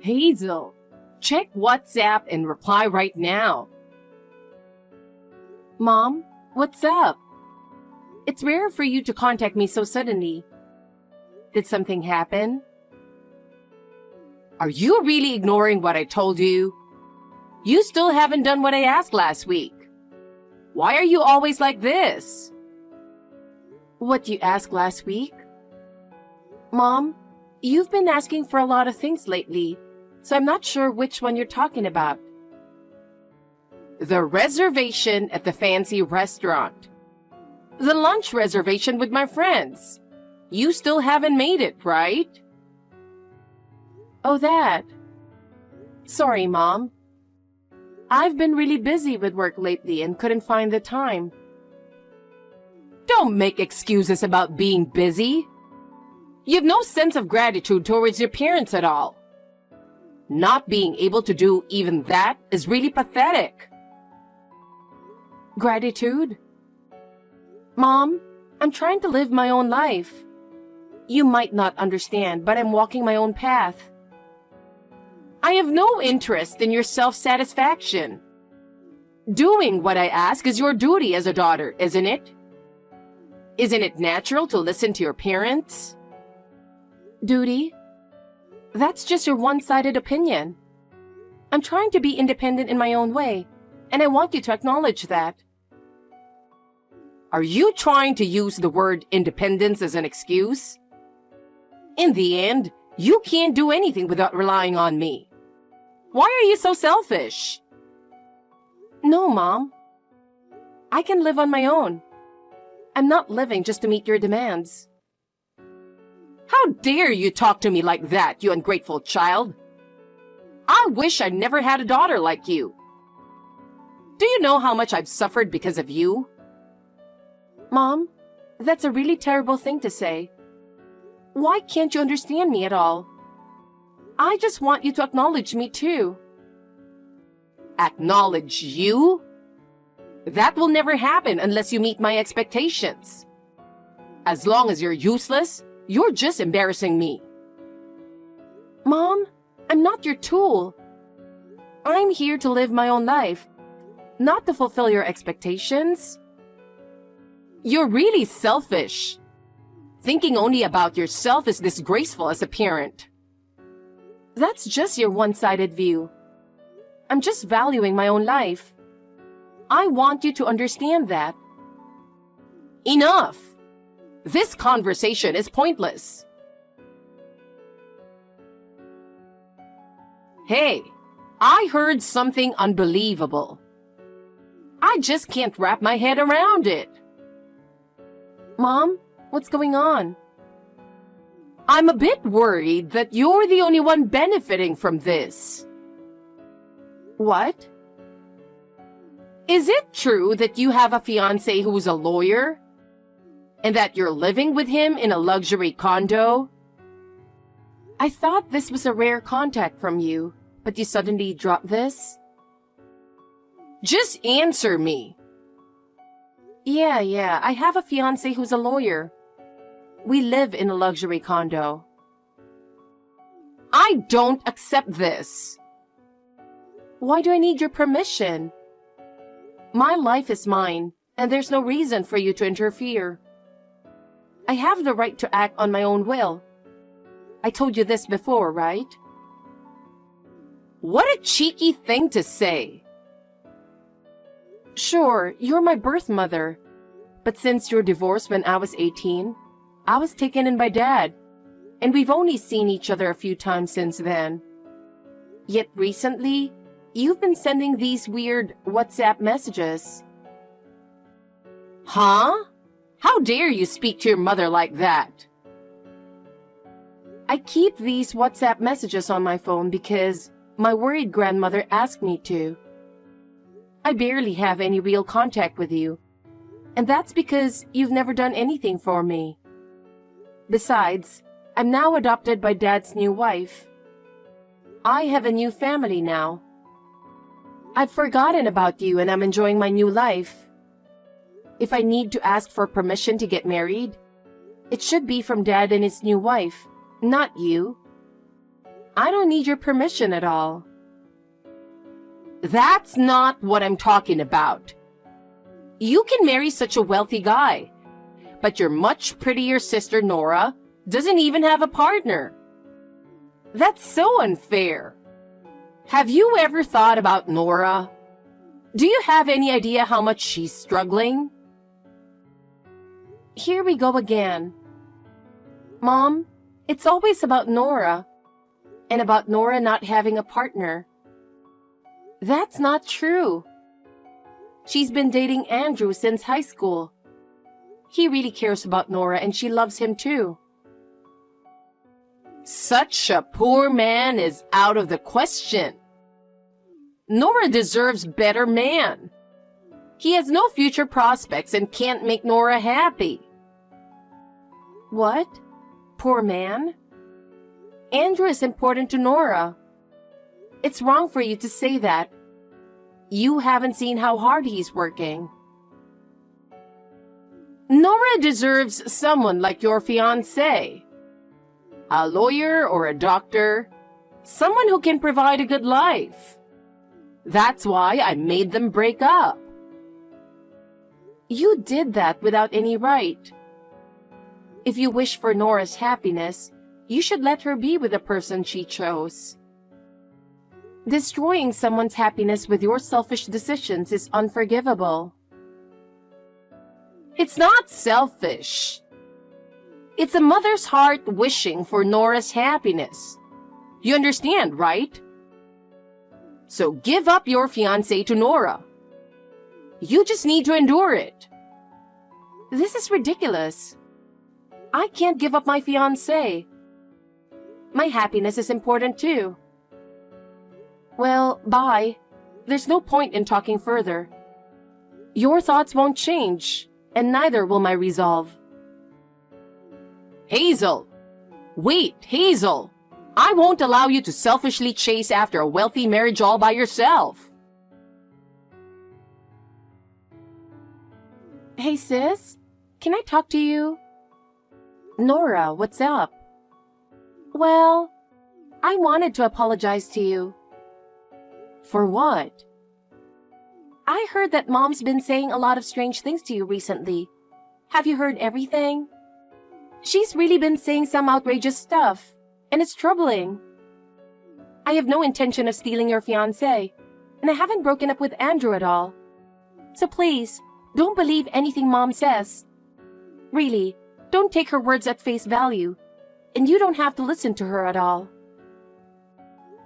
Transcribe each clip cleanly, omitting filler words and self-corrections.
Hazel, check WhatsApp and reply right now. Mom, what's up? It's rare for you to contact me so suddenly. Did something happen? Are you really ignoring what I told you? You still haven't done what I asked last week. Why are you always like this? What you asked last week? Mom, you've been asking for a lot of things lately, so I'm not sure which one you're talking about. The reservation at the fancy restaurant. The lunch reservation with my friends. You still haven't made it, right? Oh, that. Sorry, Mom. I've been really busy with work lately and couldn't find the time. Don't make excuses about being busy. You have no sense of gratitude towards your parents at all. Not being able to do even that is really pathetic. Gratitude? Mom, I'm trying to live my own life. You might not understand, but I'm walking my own path. I have no interest in your self-satisfaction. Doing what I ask is your duty as a daughter, isn't it? Isn't it natural to listen to your parents? Duty? That's just your one-sided opinion. I'm trying to be independent in my own way, and I want you to acknowledge that. Are you trying to use the word independence as an excuse? In the end, you can't do anything without relying on me. Why are you so selfish? No, Mom. I can live on my own. I'm not living just to meet your demands. How dare you talk to me like that, you ungrateful child? I wish I never had a daughter like you. Do you know how much I've suffered because of you? Mom, that's a really terrible thing to say. Why can't you understand me at all? I just want you to acknowledge me too. Acknowledge you? That will never happen unless you meet my expectations. As long as you're useless, you're just embarrassing me. Mom, I'm not your tool. I'm here to live my own life, not to fulfill your expectations. You're really selfish. Thinking only about yourself is disgraceful as a parent. That's just your one-sided view. I'm just valuing my own life. I want you to understand that. Enough! This conversation is pointless. Hey, I heard something unbelievable. I just can't wrap my head around it. Mom, what's going on? I'm a bit worried that you're the only one benefiting from this. What? Is it true that you have a fiancé who's a lawyer? And that you're living with him in a luxury condo? I thought this was a rare contact from you, but you suddenly dropped this? Just answer me. Yeah, I have a fiancé who's a lawyer. We live in a luxury condo. I don't accept this. Why do I need your permission? My life is mine, and there's no reason for you to interfere. I have the right to act on my own will. I told you this before, right? What a cheeky thing to say. Sure, you're my birth mother, but since your divorce when I was 18, I was taken in by Dad, and we've only seen each other a few times since then. Yet recently, you've been sending these weird WhatsApp messages. Huh? How dare you speak to your mother like that? I keep these WhatsApp messages on my phone because my worried grandmother asked me to. I barely have any real contact with you, and that's because you've never done anything for me. Besides, I'm now adopted by Dad's new wife. I have a new family now. I've forgotten about you and I'm enjoying my new life. If I need to ask for permission to get married, it should be from Dad and his new wife, not you. I don't need your permission at all. That's not what I'm talking about. You can marry such a wealthy guy, but your much prettier sister Nora doesn't even have a partner. That's so unfair. Have you ever thought about Nora? Do you have any idea how much she's struggling? Here we go again. Mom, it's always about Nora, and about Nora not having a partner. That's not true. She's been dating Andrew since high school. He really cares about Nora and she loves him too. Such a poor man is out of the question. Nora deserves better man. He has no future prospects and can't make Nora happy. What? Poor man? Andrew is important to Nora. It's wrong for you to say that. You haven't seen how hard he's working. Nora deserves someone like your fiancé. A lawyer or a doctor. Someone who can provide a good life. That's why I made them break up. You did that without any right. If you wish for Nora's happiness, you should let her be with the person she chose. Destroying someone's happiness with your selfish decisions is unforgivable. It's not selfish. It's a mother's heart wishing for Nora's happiness. You understand, right? So give up your fiancé to Nora. You just need to endure it. This is ridiculous. I can't give up my fiancé. My happiness is important too. Well, bye. There's no point in talking further. Your thoughts won't change, and neither will my resolve. Hazel! Wait, Hazel! I won't allow you to selfishly chase after a wealthy marriage all by yourself. Hey sis, can I talk to you? Nora, what's up? Well, I wanted to apologize to you. For what? I heard that Mom's been saying a lot of strange things to you recently. Have you heard everything? She's really been saying some outrageous stuff, and it's troubling. I have no intention of stealing your fiancé, and I haven't broken up with Andrew at all. So please, don't believe anything Mom says. Really, don't take her words at face value, and you don't have to listen to her at all.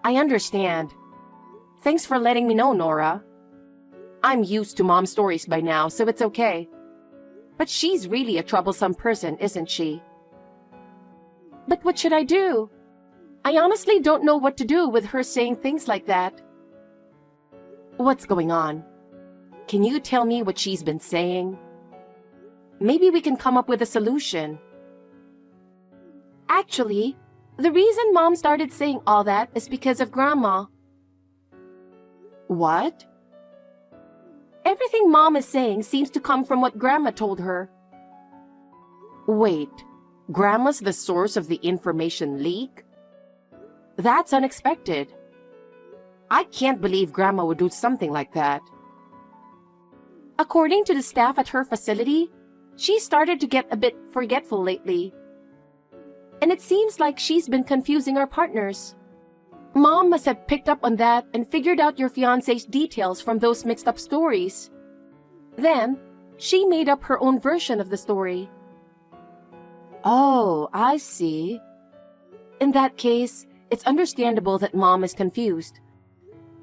I understand. Thanks for letting me know, Nora. I'm used to Mom's stories by now, so it's okay. But she's really a troublesome person, isn't she? But what should I do? I honestly don't know what to do with her saying things like that. What's going on? Can you tell me what she's been saying? Maybe we can come up with a solution. Actually, the reason Mom started saying all that is because of Grandma. What? Everything Mom is saying seems to come from what Grandma told her. Wait, Grandma's the source of the information leak? That's unexpected. I can't believe Grandma would do something like that. According to the staff at her facility, she started to get a bit forgetful lately. And it seems like she's been confusing our partners. Mom must have picked up on that and figured out your fiancé's details from those mixed up stories. Then, she made up her own version of the story. Oh, I see. In that case, it's understandable that Mom is confused.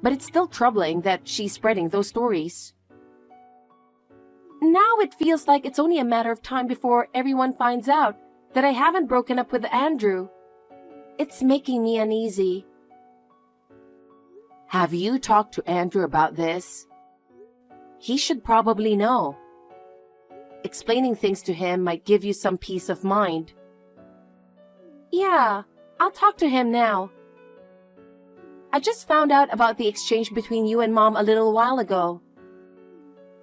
But it's still troubling that she's spreading those stories. Now it feels like it's only a matter of time before everyone finds out that I haven't broken up with Andrew. It's making me uneasy. Have you talked to Andrew about this? He should probably know. Explaining things to him might give you some peace of mind. Yeah, I'll talk to him now. I just found out about the exchange between you and Mom a little while ago.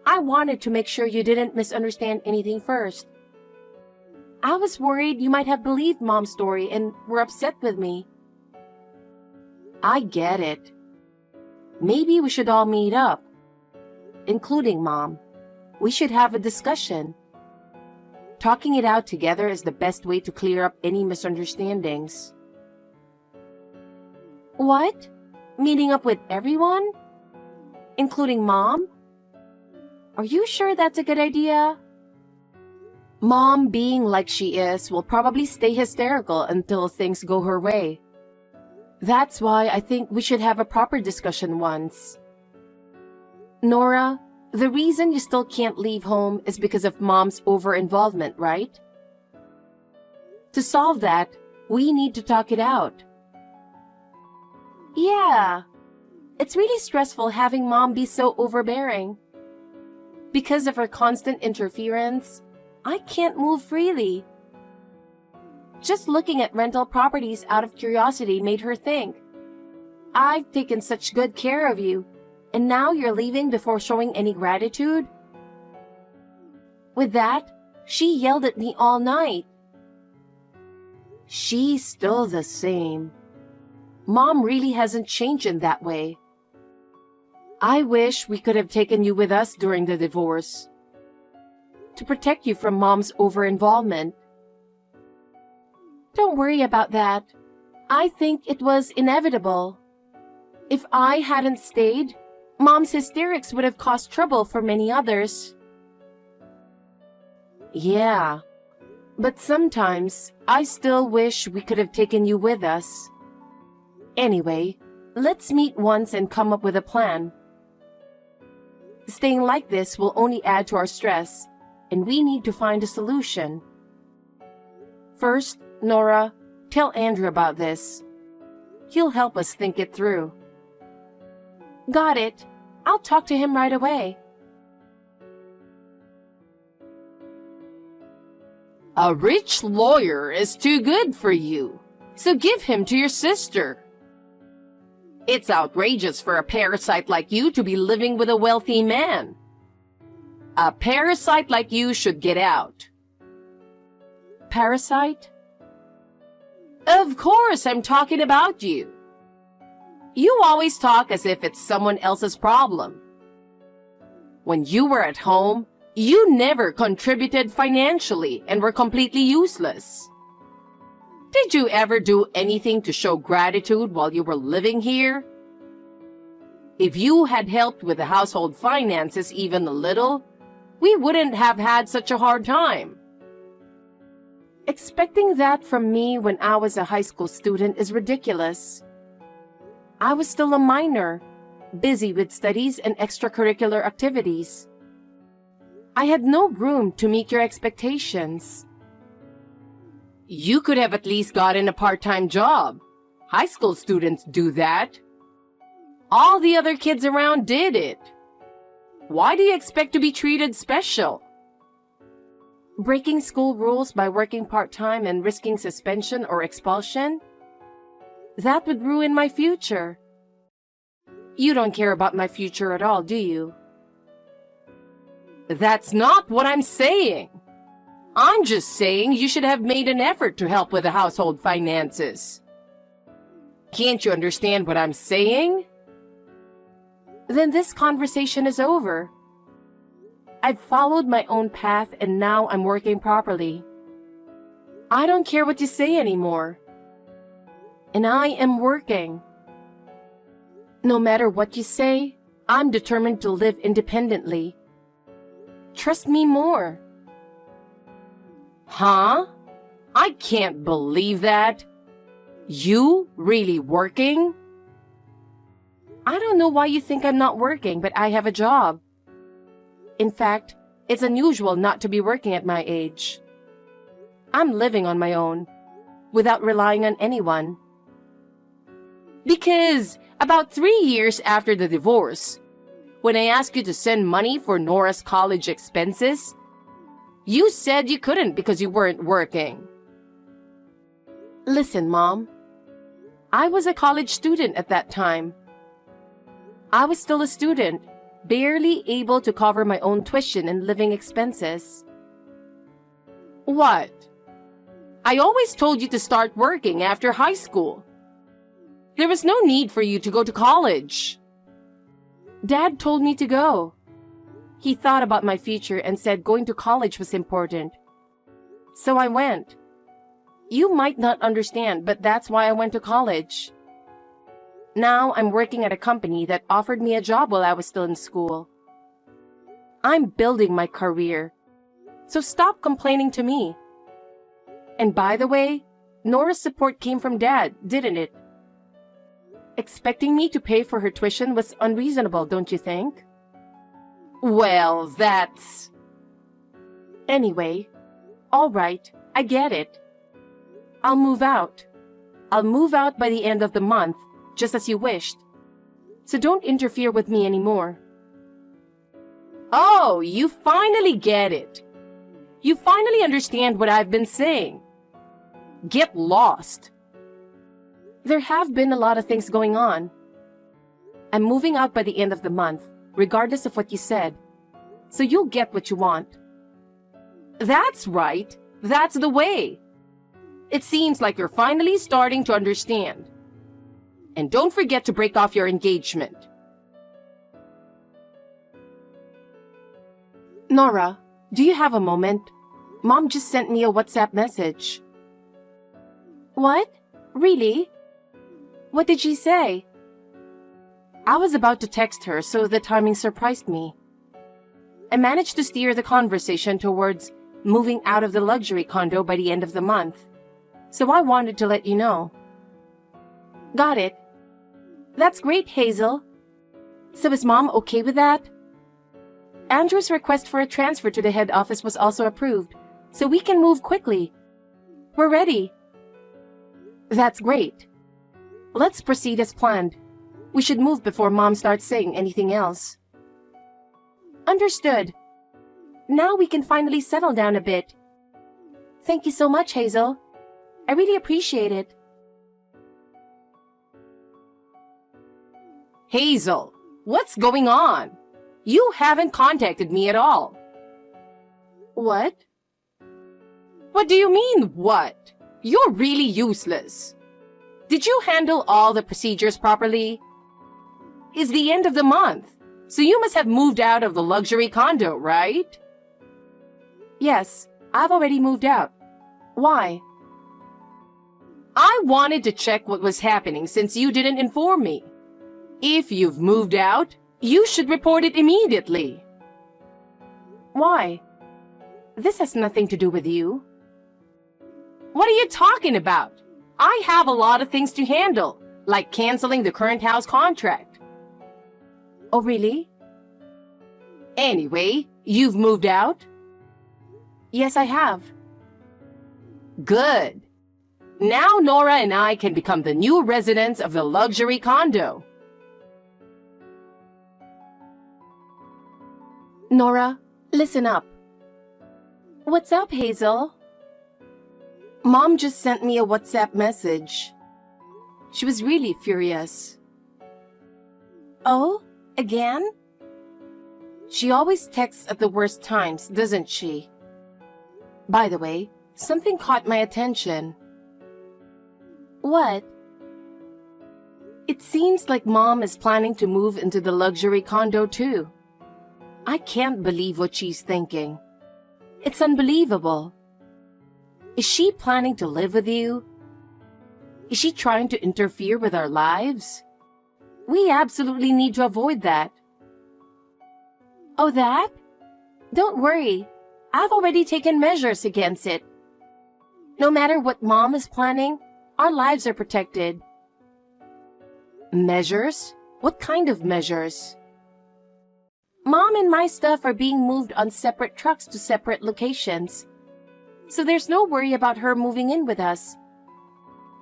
I wanted to make sure you didn't misunderstand anything first. I was worried you might have believed Mom's story and were upset with me. I get it. Maybe we should all meet up, including Mom. We should have a discussion. Talking it out together is the best way to clear up any misunderstandings. What? Meeting up with everyone? Including Mom? Are you sure that's a good idea? Mom, being like she is, will probably stay hysterical until things go her way. That's why I think we should have a proper discussion once. Nora, the reason you still can't leave home is because of Mom's over-involvement, right? To solve that, we need to talk it out. Yeah. It's really stressful having Mom be so overbearing. Because of her constant interference, I can't move freely. Just looking at rental properties out of curiosity made her think, I've taken such good care of you, and now you're leaving before showing any gratitude? With that, she yelled at me all night. She's still the same. Mom really hasn't changed in that way. I wish we could have taken you with us during the divorce, to protect you from Mom's over-involvement. Don't worry about that. I think it was inevitable. If I hadn't stayed, Mom's hysterics would have caused trouble for many others. Yeah, but sometimes I still wish we could have taken you with us. Anyway, let's meet once and come up with a plan. Staying like this will only add to our stress, and we need to find a solution. First, Nora, tell Andrew about this. He'll help us think it through. Got it. I'll talk to him right away. A rich lawyer is too good for you, so give him to your sister. It's outrageous for a parasite like you to be living with a wealthy man. A parasite like you should get out. Parasite? Of course, I'm talking about you. You always talk as if it's someone else's problem. When you were at home, you never contributed financially and were completely useless. Did you ever do anything to show gratitude while you were living here? If you had helped with the household finances even a little, we wouldn't have had such a hard time. Expecting that from me when I was a high school student is ridiculous. I was still a minor, busy with studies and extracurricular activities. I had no room to meet your expectations. You could have at least gotten a part-time job. High school students do that. All the other kids around did it. Why do you expect to be treated special? Breaking school rules by working part-time and risking suspension or expulsion? That would ruin my future. You don't care about my future at all, do you? That's not what I'm saying. I'm just saying you should have made an effort to help with the household finances. Can't you understand what I'm saying? Then this conversation is over. I've followed my own path and now I'm working properly. I don't care what you say anymore. And I am working. No matter what you say, I'm determined to live independently. Trust me more. Huh? I can't believe that. You really working? I don't know why you think I'm not working, but I have a job. In fact, it's unusual not to be working at my age. I'm living on my own, without relying on anyone. Because about 3 years after the divorce, when I asked you to send money for Nora's college expenses, you said you couldn't because you weren't working. Listen, Mom. I was a college student at that time. I was still a student, barely able to cover my own tuition and living expenses. What? I always told you to start working after high school. There was no need for you to go to college. Dad told me to go. He thought about my future and said going to college was important. So I went. You might not understand, but that's why I went to college. Now I'm working at a company that offered me a job while I was still in school. I'm building my career. So stop complaining to me. And by the way, Nora's support came from Dad, didn't it? Expecting me to pay for her tuition was unreasonable, don't you think? Well, that's... Anyway, all right, I get it. I'll move out. I'll move out by the end of the month, just as you wished. So don't interfere with me anymore. Oh, you finally get it. You finally understand what I've been saying. Get lost. There have been a lot of things going on. I'm moving out by the end of the month, regardless of what you said. So you'll get what you want. That's right. That's the way. It seems like you're finally starting to understand. And don't forget to break off your engagement. Nora, do you have a moment? Mom just sent me a WhatsApp message. What? Really? What did she say? I was about to text her, so the timing surprised me. I managed to steer the conversation towards moving out of the luxury condo by the end of the month, so I wanted to let you know. Got it. That's great, Hazel. So is Mom okay with that? Andrew's request for a transfer to the head office was also approved, so we can move quickly. We're ready. That's great. Let's proceed as planned. We should move before Mom starts saying anything else. Understood. Now we can finally settle down a bit. Thank you so much, Hazel. I really appreciate it. Hazel, what's going on? You haven't contacted me at all. What? What do you mean, what? You're really useless. Did you handle all the procedures properly? It's the end of the month, so you must have moved out of the luxury condo, right? Yes, I've already moved out. Why? I wanted to check what was happening since you didn't inform me. If you've moved out, you should report it immediately. Why? This has nothing to do with you. What are you talking about? I have a lot of things to handle, like canceling the current house contract. Oh, really? Anyway, you've moved out? Yes, I have. Good. Now Nora and I can become the new residents of the luxury condo. Nora, listen up. What's up, Hazel? Mom just sent me a WhatsApp message. She was really furious. Oh, again? She always texts at the worst times, doesn't she? By the way, something caught my attention. What? It seems like Mom is planning to move into the luxury condo too. I can't believe what she's thinking. It's unbelievable. Is she planning to live with you? Is she trying to interfere with our lives? We absolutely need to avoid that. Oh, that? Don't worry. I've already taken measures against it. No matter what Mom is planning, our lives are protected. Measures? What kind of measures? Mom and my stuff are being moved on separate trucks to separate locations. So there's no worry about her moving in with us.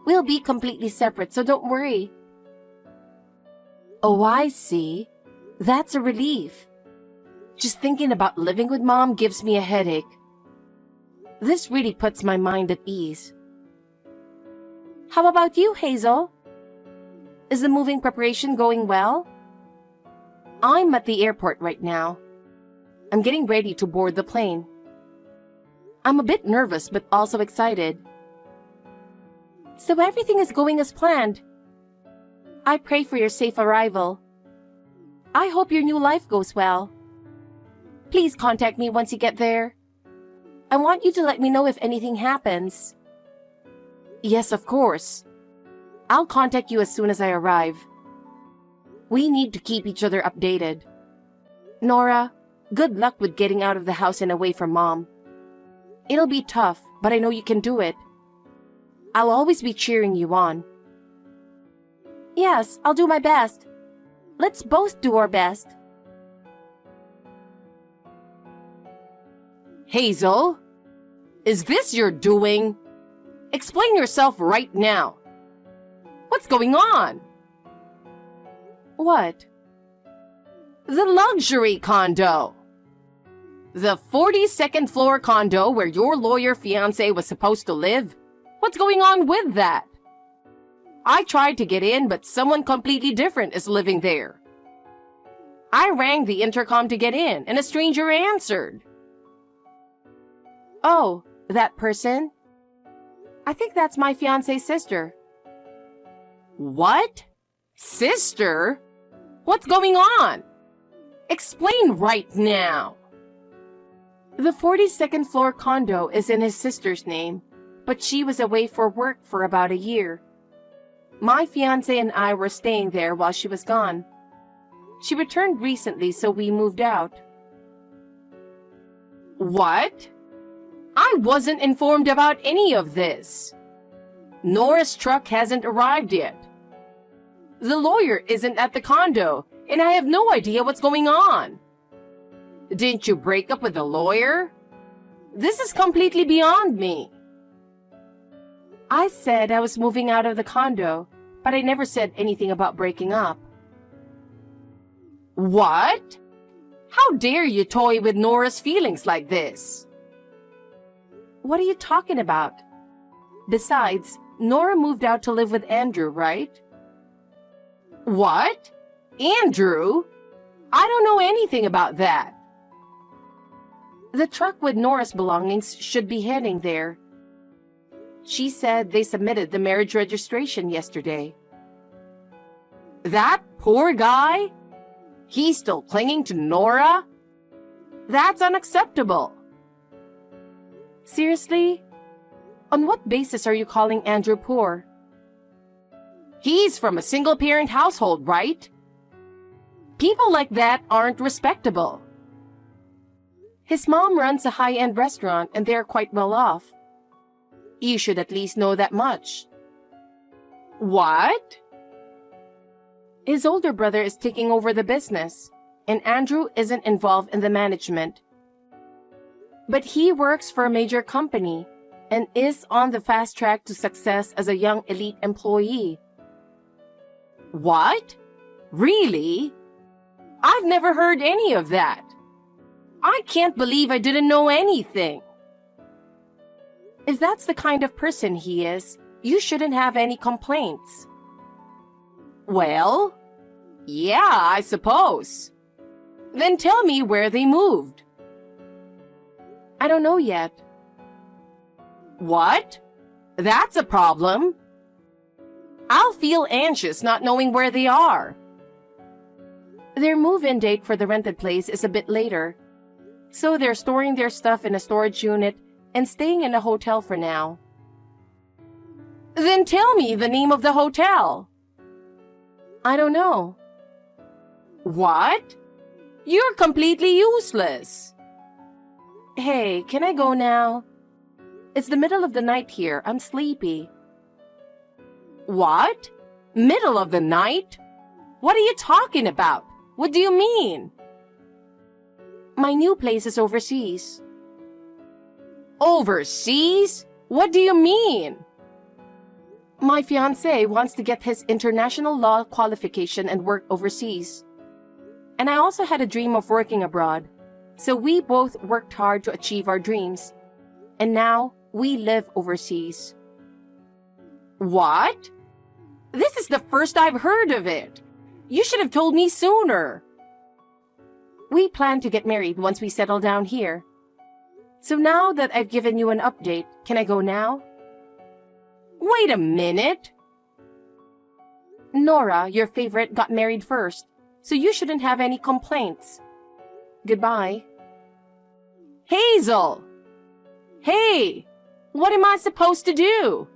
We'll be completely separate, so don't worry. Oh, I see. That's a relief. Just thinking about living with Mom gives me a headache. This really puts my mind at ease. How about you, Hazel? Is the moving preparation going well? I'm at the airport right now. I'm getting ready to board the plane. I'm a bit nervous but also excited. So everything is going as planned. I pray for your safe arrival. I hope your new life goes well. Please contact me once you get there. I want you to let me know if anything happens. Yes, of course. I'll contact you as soon as I arrive. We need to keep each other updated. Nora, good luck with getting out of the house and away from Mom. It'll be tough, but I know you can do it. I'll always be cheering you on. Yes, I'll do my best. Let's both do our best. Hazel, is this your doing? Explain yourself right now. What's going on? What? The luxury condo. The 42nd floor condo where your lawyer fiancé was supposed to live. What's going on with that? I tried to get in, but someone completely different is living there. I rang the intercom to get in, and a stranger answered. Oh, that person? I think that's my fiancé's sister. What? Sister? What's going on? Explain right now. The 42nd floor condo is in his sister's name, but she was away for work for about a year. My fiancé and I were staying there while she was gone. She returned recently, so we moved out. What? I wasn't informed about any of this. Nora's truck hasn't arrived yet. The lawyer isn't at the condo, and I have no idea what's going on. Didn't you break up with the lawyer? This is completely beyond me. I said I was moving out of the condo, but I never said anything about breaking up. What? How dare you toy with Nora's feelings like this? What are you talking about? Besides, Nora moved out to live with Andrew, right? What? Andrew? I don't know anything about that. The truck with Nora's belongings should be heading there. She said they submitted the marriage registration yesterday. That poor guy? He's still clinging to Nora? That's unacceptable. Seriously? On what basis are you calling Andrew poor? He's from a single-parent household, right? People like that aren't respectable. His mom runs a high-end restaurant and they're quite well off. You should at least know that much. What? His older brother is taking over the business, and Andrew isn't involved in the management. But he works for a major company and is on the fast track to success as a young elite employee. What? Really? I've never heard any of that. I can't believe I didn't know anything. If that's the kind of person he is, you shouldn't have any complaints. Well, yeah, I suppose. Then tell me where they moved. I don't know yet. What? That's a problem. I'll feel anxious not knowing where they are. Their move-in date for the rented place is a bit later, so they're storing their stuff in a storage unit and staying in a hotel for now. Then tell me the name of the hotel. I don't know. What? You're completely useless. Hey, can I go now? It's the middle of the night here. I'm sleepy. What? Middle of the night? What are you talking about? What do you mean? My new place is overseas. Overseas? What do you mean? My fiancé wants to get his international law qualification and work overseas. And I also had a dream of working abroad. So we both worked hard to achieve our dreams. And now we live overseas. What? This is the first I've heard of it. You should have told me sooner. We plan to get married once we settle down here. So now that I've given you an update, can I go now? Wait a minute. Nora, your favorite, got married first, so you shouldn't have any complaints. Goodbye. Hazel! Hey! What am I supposed to do?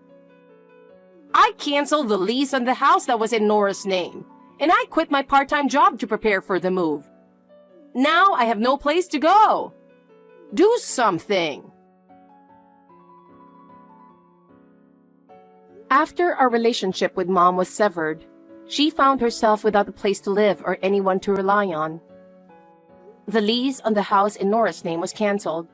I canceled the lease on the house that was in Nora's name, and I quit my part-time job to prepare for the move. Now I have no place to go. Do something. After our relationship with Mom was severed, she found herself without a place to live or anyone to rely on. The lease on the house in Nora's name was canceled,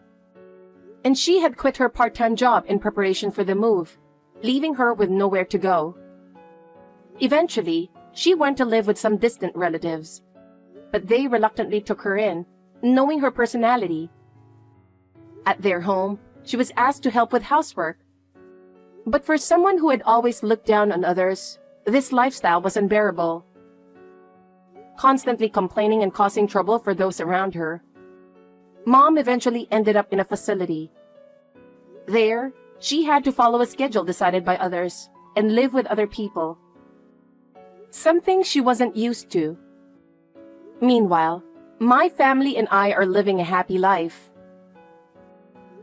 and she had quit her part-time job in preparation for the move, leaving her with nowhere to go. Eventually, she went to live with some distant relatives, but they reluctantly took her in, knowing her personality. At their home, she was asked to help with housework. But for someone who had always looked down on others, this lifestyle was unbearable. Constantly complaining and causing trouble for those around her, Mom eventually ended up in a facility. There, she had to follow a schedule decided by others and live with other people, something she wasn't used to. Meanwhile, my family and I are living a happy life.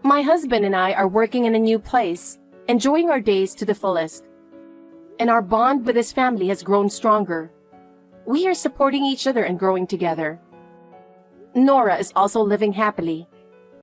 My husband and I are working in a new place, enjoying our days to the fullest. And our bond with his family has grown stronger. We are supporting each other and growing together. Nora is also living happily.